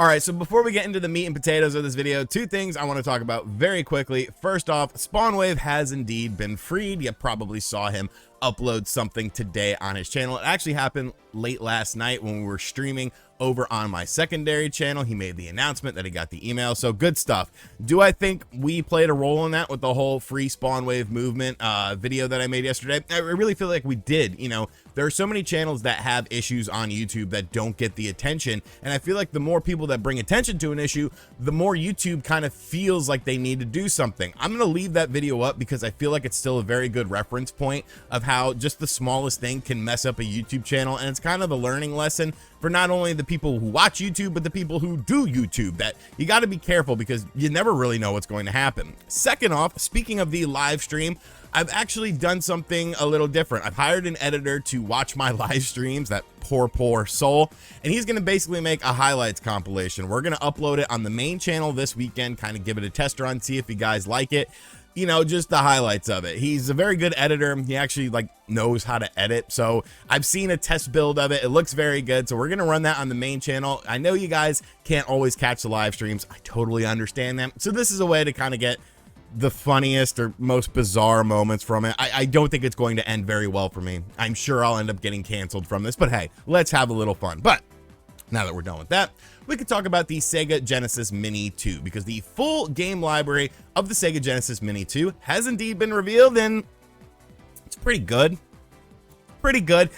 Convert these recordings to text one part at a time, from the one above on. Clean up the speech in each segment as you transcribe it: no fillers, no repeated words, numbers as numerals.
All right, so before we get into the meat and potatoes of this video, two things I want to talk about very quickly. First off, Spawnwave has indeed been freed. You probably saw him upload something today on his channel. It actually happened late last night when we were streaming over on my secondary channel. He made the announcement that he got the email, so good stuff. Do I think we played a role in that with the whole free Spawnwave movement video that I made yesterday? I really feel like we did. You know, there are so many channels that have issues on YouTube that don't get the attention, and I feel like the more people that bring attention to an issue, the more YouTube kind of feels like they need to do something. I'm gonna leave that video up because I feel like it's still a very good reference point of how just the smallest thing can mess up a YouTube channel, and it's kind of a learning lesson for not only the people who watch YouTube, but the people who do YouTube, that you got to be careful because you never really know what's going to happen. Second off, speaking of the live stream, I've actually done something a little different. I've hired an editor to watch my live streams, that poor soul, and he's going to basically make a highlights compilation. We're going to upload it on the main channel this weekend, kind of give it a test run, see if you guys like it. You know, just the highlights of it. He's a very good editor. He actually knows how to edit. So I've seen a test build of it. It looks very good. So we're going to run that on the main channel. I know you guys can't always catch the live streams. I totally understand that. So this is a way to kind of get the funniest or most bizarre moments from it. I don't think it's going to end very well for me. I'm sure I'll end up getting canceled from this, but hey, let's have a little fun. But now that we're done with that, we could talk about the Sega Genesis Mini 2, because the full game library of the Sega Genesis Mini 2 has indeed been revealed, and it's pretty good. Pretty good.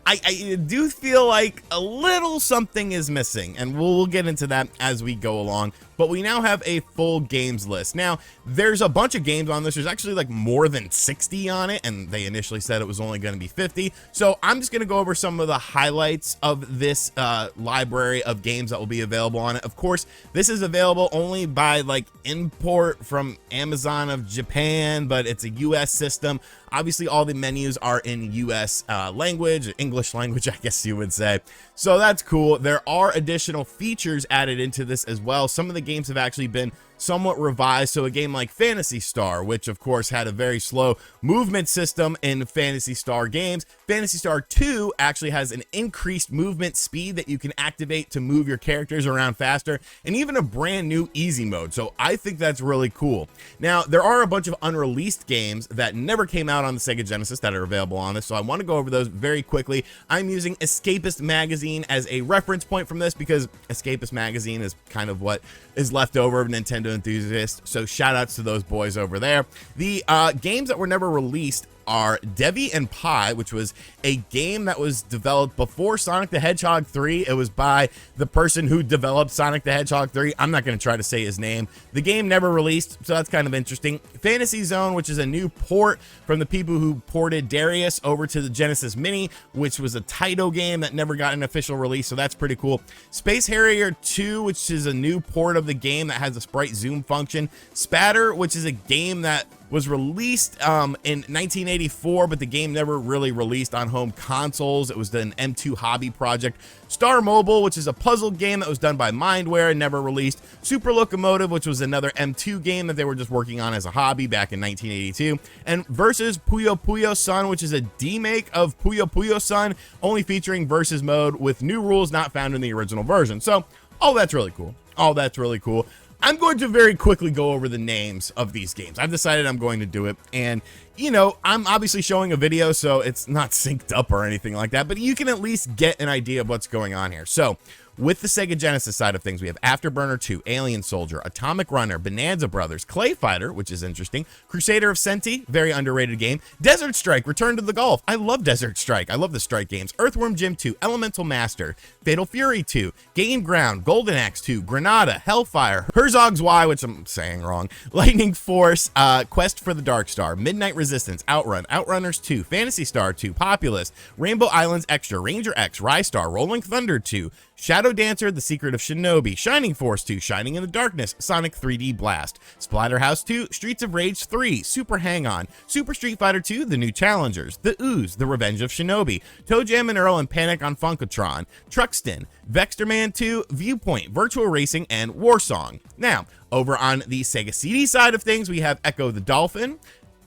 I do feel like a little something is missing, and we'll get into that as we go along. But we now have a full games list. Now, there's a bunch of games on this. There's actually more than 60 on it, and they initially said it was only going to be 50. So I'm just going to go over some of the highlights of this library of games that will be available on it. Of course, this is available only by import from Amazon of Japan, but it's a US system. Obviously, all the menus are in US language, English language, I guess you would say. So that's cool. There are additional features added into this as well. Some of the games have actually been somewhat revised. So a game like Phantasy Star, which of course had a very slow movement system in Phantasy Star games, Phantasy Star 2 actually has an increased movement speed that you can activate to move your characters around faster, and even a brand new easy mode. So I think that's really cool. Now, there are a bunch of unreleased games that never came out on the Sega Genesis that are available on this, so I want to go over those very quickly. I'm using Escapist Magazine as a reference point from this because Escapist Magazine is kind of what is left over of Nintendo enthusiasts, so shout outs to those boys over there. The games that were never released are Devi and Pi, which was a game that was developed before Sonic the Hedgehog 3. It was by the person who developed Sonic the Hedgehog 3. I'm not going to try to say his name. The game never released, so that's kind of interesting. Fantasy Zone, which is a new port from the people who ported Darius over to the Genesis Mini, which was a Taito game that never got an official release, so that's pretty cool. Space Harrier 2, which is a new port of the game that has a sprite zoom function. Spatter, which is a game that was released in 1984, but the game never really released on home consoles. It was an M2 hobby project. Star Mobile, which is a puzzle game that was done by Mindware and never released. Super Locomotive, which was another M2 game that they were just working on as a hobby back in 1982. And Versus Puyo Puyo Sun, which is a demake of Puyo Puyo Sun, only featuring Versus mode with new rules not found in the original version. So, all that's really cool. All that's really cool. I'm going to very quickly go over the names of these games. I've decided I'm going to do it, and you know, I'm obviously showing a video, so it's not synced up or anything like that, but you can at least get an idea of what's going on here. So with the Sega Genesis side of things, we have Afterburner 2, Alien Soldier, Atomic Runner, Bonanza Brothers, Clay Fighter, which is interesting, Crusader of Senti, very underrated game, Desert Strike, Return to the Gulf. I love Desert Strike. I love the Strike games. Earthworm Jim 2, Elemental Master, Fatal Fury 2, Game Ground, Golden Axe 2, Granada, Hellfire, Herzog's Y, which I'm saying wrong, Lightning Force, Quest for the Dark Star, Midnight Resistance, Outrun, Outrunners 2, Phantasy Star 2, Populous, Rainbow Islands Extra, Ranger X, Rystar, Rolling Thunder 2, Shadow Dancer, The Secret of Shinobi, Shining Force 2, Shining in the Darkness, Sonic 3D Blast, Splatterhouse 2, Streets of Rage 3, Super Hang-On, Super Street Fighter 2, The New Challengers, The Ooze, The Revenge of Shinobi, Toe Jam and Earl and Panic on Funkotron, Truxton, Vexterman 2, Viewpoint, Virtual Racing, and Warsong. Now, over on the Sega CD side of things, we have Echo the Dolphin,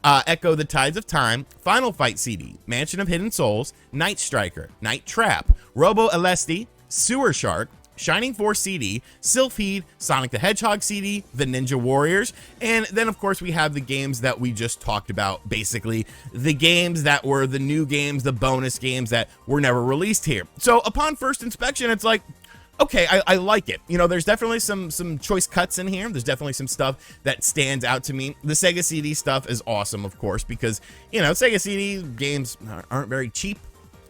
Echo the Tides of Time, Final Fight CD, Mansion of Hidden Souls, Night Striker, Night Trap, Robo Alesti, Sewer Shark, Shining Force CD, Sylphid, Sonic the Hedgehog CD, the Ninja Warriors, and then of course we have the games that we just talked about, basically the games that were the new games, the bonus games that were never released here. So upon first inspection, it's like, okay, I like it. You know, there's definitely some choice cuts in here. There's definitely some stuff that stands out to me. The Sega CD stuff is awesome, of course, because, you know, Sega CD games aren't very cheap.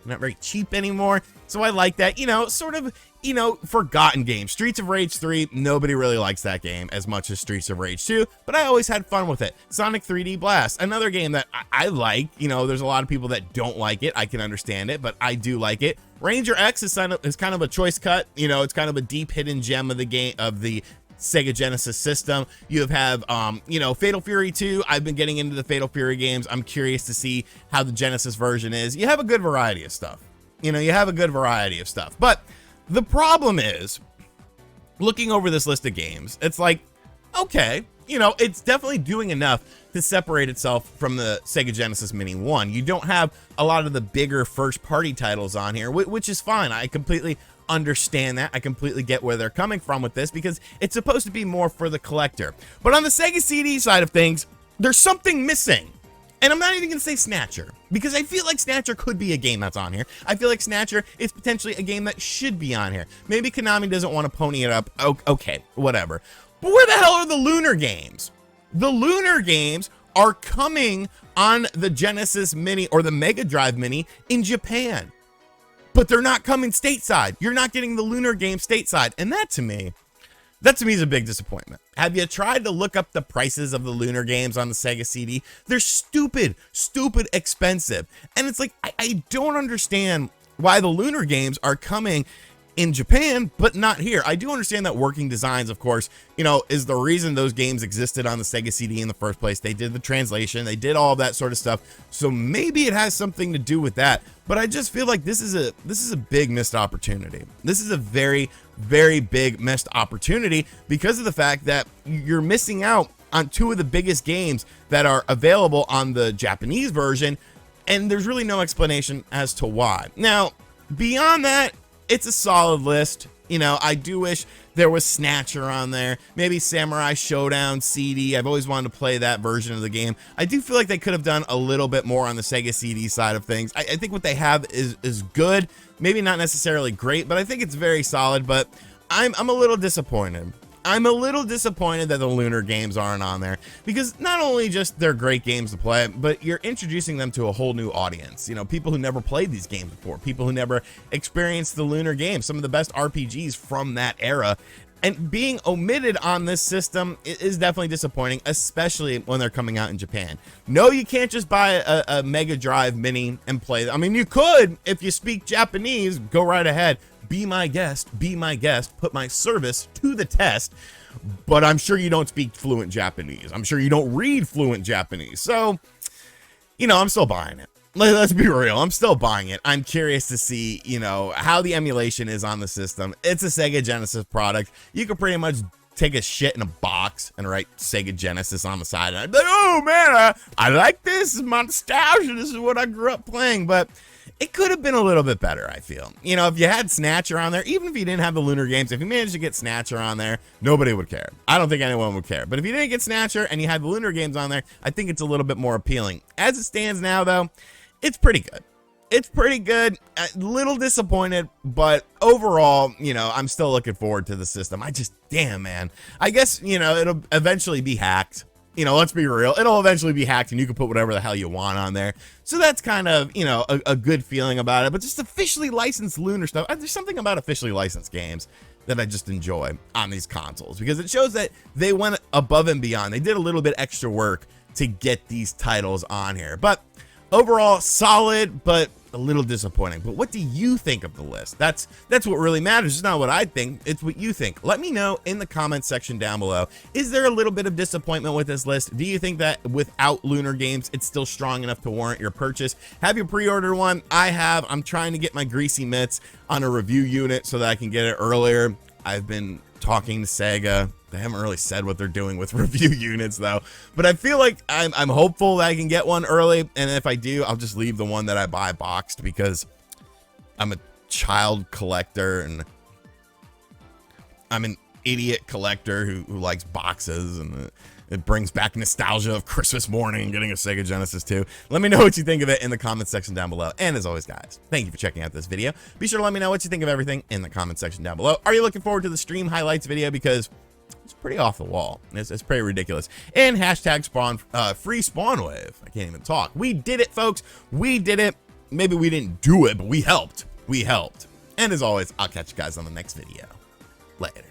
Not very cheap anymore. So I like that, you know, sort of, you know, forgotten games. Streets of Rage 3, nobody really likes that game as much as Streets of Rage 2, but I always had fun with it. Sonic 3D Blast, another game that I like. You know, there's a lot of people that don't like it. I can understand it, but I do like it. Ranger X is kind of a choice cut. You know, it's kind of a deep hidden gem of the game, of the Sega Genesis system. You have you know, Fatal Fury 2. I've been getting into the Fatal Fury games. I'm curious to see how the Genesis version is. You have a good variety of stuff. You know, you have a good variety of stuff. But the problem is, looking over this list of games, it's like, okay, you know, it's definitely doing enough to separate itself from the Sega Genesis Mini 1. You don't have a lot of the bigger first-party titles on here, which is fine. I completely understand that. I completely get where they're coming from with this, because it's supposed to be more for the collector. But on the Sega CD side of things, there's something missing. And I'm not even gonna say Snatcher, because I feel like Snatcher could be a game that's on here. I feel like Snatcher is potentially a game that should be on here. Maybe Konami doesn't want to pony it up. Okay, whatever. But where the hell are the Lunar Games? The Lunar Games are coming on the Genesis Mini or the Mega Drive Mini in Japan, but they're not coming stateside. You're not getting the Lunar Games stateside, and that to me is a big disappointment. Have you tried to look up the prices of the Lunar Games on the Sega CD? They're stupid expensive. And it's like, I don't understand why the Lunar Games are coming in Japan, but not here. I do understand that working designs, of course, you know, is the reason those games existed on the Sega CD in the first place. They did the translation, they did all that sort of stuff. So maybe it has something to do with that. But I just feel like this is a big missed opportunity. This is a very, very big missed opportunity, because of the fact that you're missing out on two of the biggest games that are available on the Japanese version, and there's really no explanation as to why. Now, beyond that, it's a solid list. You know, I do wish there was Snatcher on there, maybe Samurai Showdown CD. I've always wanted to play that version of the game. I do feel like they could have done a little bit more on the Sega CD side of things. I think what they have is good, maybe not necessarily great, but I think it's very solid. But I'm a little disappointed. I'm a little disappointed that the Lunar Games aren't on there, because not only just they're great games to play, but you're introducing them to a whole new audience. You know, people who never played these games before, people who never experienced the Lunar Games, some of the best RPGs from that era. And being omitted on this system is definitely disappointing, especially when they're coming out in Japan. No, you can't just buy a Mega Drive Mini and play them. I mean, you could if you speak Japanese. Go right ahead. Be my guest, put my service to the test, but I'm sure you don't speak fluent Japanese. I'm sure you don't read fluent Japanese. So, you know, I'm still buying it. Let's be real. I'm still buying it. I'm curious to see, you know, how the emulation is on the system. It's a Sega Genesis product. You can pretty much take a shit in a box and write Sega Genesis on the side. And I'd be like, oh man, I like this. This is my nostalgia. This is what I grew up playing. But it could have been a little bit better, I feel. You know, if you had Snatcher on there, even if you didn't have the Lunar Games, if you managed to get Snatcher on there, nobody would care. I don't think anyone would care. But if you didn't get Snatcher and you had the Lunar Games on there, I think it's a little bit more appealing. As it stands now, though, it's pretty good. It's pretty good. A little disappointed, but overall, you know, I'm still looking forward to the system. Damn, man. I guess, you know, it'll eventually be hacked. You know, let's be real. It'll eventually be hacked and you can put whatever the hell you want on there. So that's kind of, you know, a good feeling about it. But just officially licensed Lunar stuff. There's something about officially licensed games that I just enjoy on these consoles, because it shows that they went above and beyond. They did a little bit extra work to get these titles on here. But overall, solid, but a little disappointing. But what do you think of the list? That's what really matters. It's not what I think, it's what you think. Let me know in the comments section down below. Is there a little bit of disappointment with this list? Do you think that without Lunar Games, it's still strong enough to warrant your purchase? Have you pre-ordered one? I have. I'm trying to get my greasy mitts on a review unit so that I can get it earlier. I've been talking to Sega. They haven't really said what they're doing with review units though, but I feel like I'm hopeful that I can get one early, and if I do, I'll just leave the one that I buy boxed, because I'm a child collector and I'm an idiot collector who likes boxes, and it brings back nostalgia of Christmas morning getting a Sega Genesis 2. Let me know what you think of it in the comments section down below. And as always, guys, thank you for checking out this video. Be sure to let me know what you think of everything in the comment section down below. Are you looking forward to the stream highlights video? Because it's pretty off the wall. It's pretty ridiculous. And hashtag free spawn wave. I can't even talk. We did it, folks. We did it. Maybe we didn't do it, but we helped. We helped. And as always, I'll catch you guys on the next video. Later.